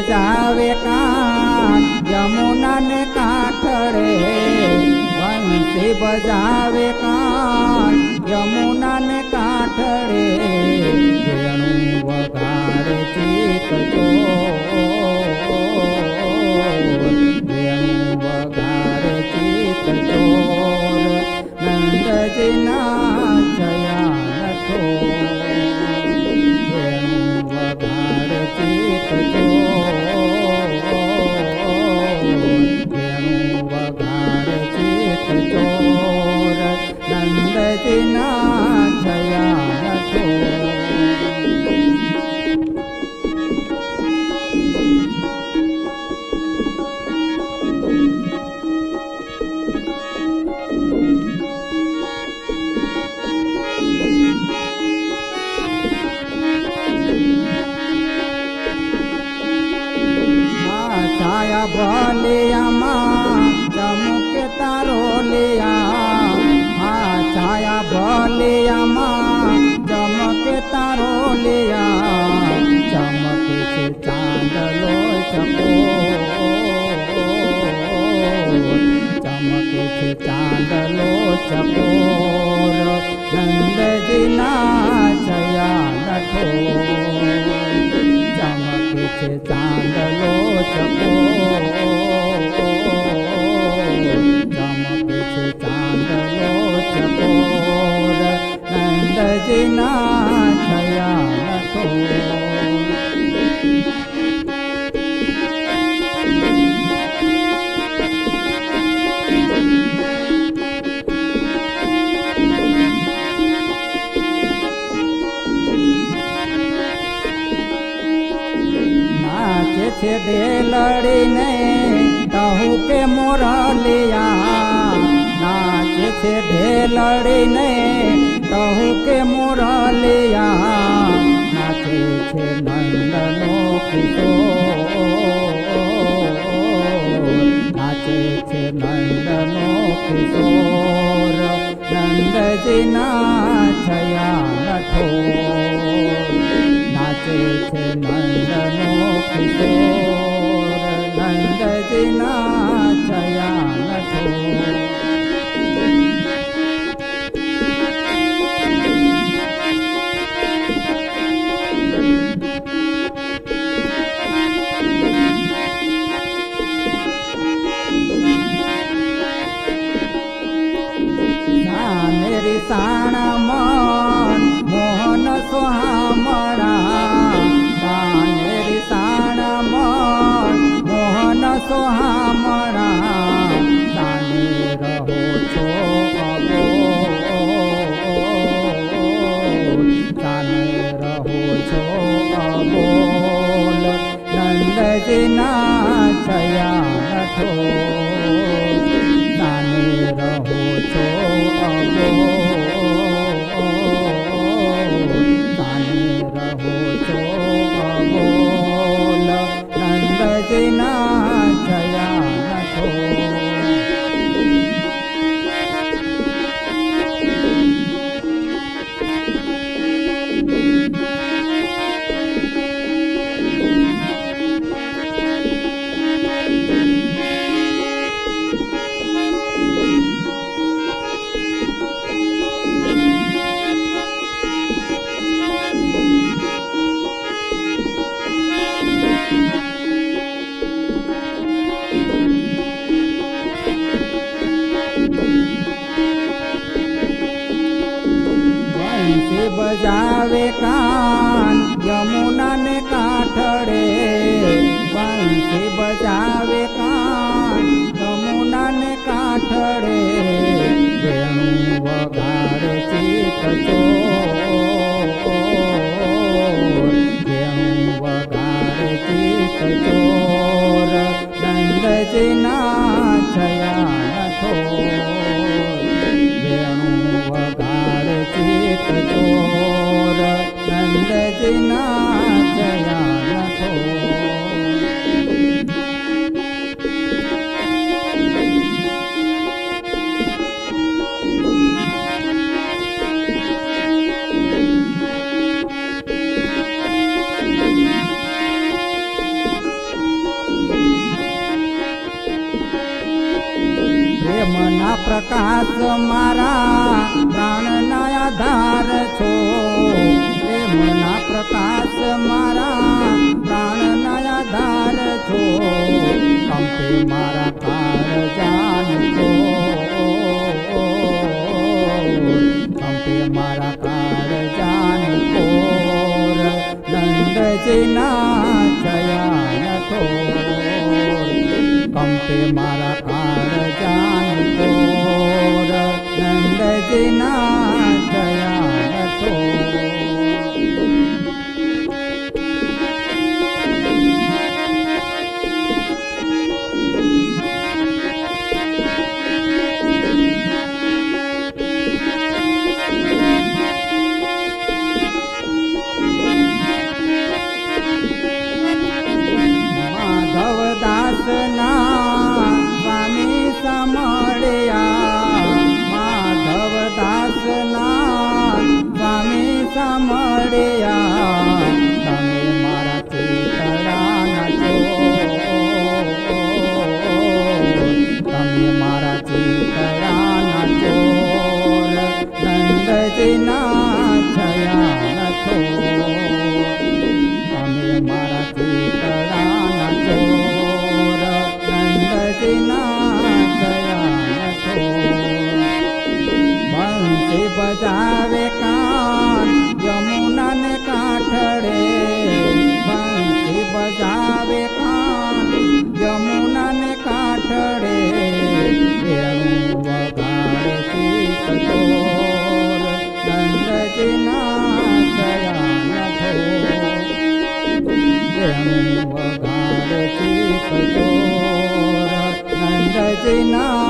બજાવે કાન યમુના ને કાંઠળે બંસી બજાવે કાન યમુના ને કાંઠળે વેણું વગાડે ચિત ચોર વેણું વગાડે ચિત ચોર નંદજીના જયા નથો વેણું વગાડે ચિત ચોર વેણું વગાડે ચિત ચોર નંદજીના જયા નથો छाया भलियाમાં ચમકે તારો લિયા હા છાયા ભલિયામાં ચમકે તારો લિયા ચમકે છે ચાંદલો ચકોર ચમકે છે ચાંદલો ચકોર નંદજીના જયા નઠો ચમકે છે ચાંદલો ચકોર ચમકે છે ચાંદલો ચકોર નંદજીના છયા નથો છે ઢેલડીને કહું કે મોરલિયા નાચે છે ઢેલડીને કહું કે મોરલિયા નાચે છે નંદનો કિશોર નાચે છે નંદનો કિશોર નંદજીના છયા નઠો નાચે છે નંદનો કિશોર નંદજીના છયા નઠો મેરી સાણા મન મોહન સોહામણા મેરી સાણા મન મોહન સોહામણા તાને રહો છો અબો તાને રહો છો અબોલ નંદજીના છયા નઠો તાને રહો છો તાને રહો છો અબોલ નંદજીના છયા નઠો બજાવે કાન યમુના ને કાંઠળે બંસી બજાવે કાન યમુના ને કાંઠળે વેણું વગાડે ચિત ચોર વેણું વગાડે ચિત ચોર નંદજીના છયા નઠો વેણું વગાડે ચિત ચોર નંદજીના જયા નઠો પ્રકાશ મારા પ્રાણના આધાર છો પ્રેમના પ્રકાશ મારા પ્રાણના આધાર છો કંપે મારા કાળજાન છો કંપે મારા કાળજાન કોર નંદજીના છયાન થોર કંપે મારા કાળજાન કોર નંદજીના છયાન થોર સ્વામી સાંભળ્યા માધવદાસના સ્વામી સાંભળ્યા તમે મારા ચિતડાના છો તમે મારા ચિતડાના ચોર નંદજીના છયા છો તમે મારા ચિતડાના ચોર નંદજીના છયા છો બંસી બજાવે કાન યમુનાને કાંઠડે બંસી બજાવે કાન યમુનાને કાંઠડે વેણું વગાડે ચિત ચોર નંદજીના છયા છો વેણું વગાડે ચિત ચોર નંદજીના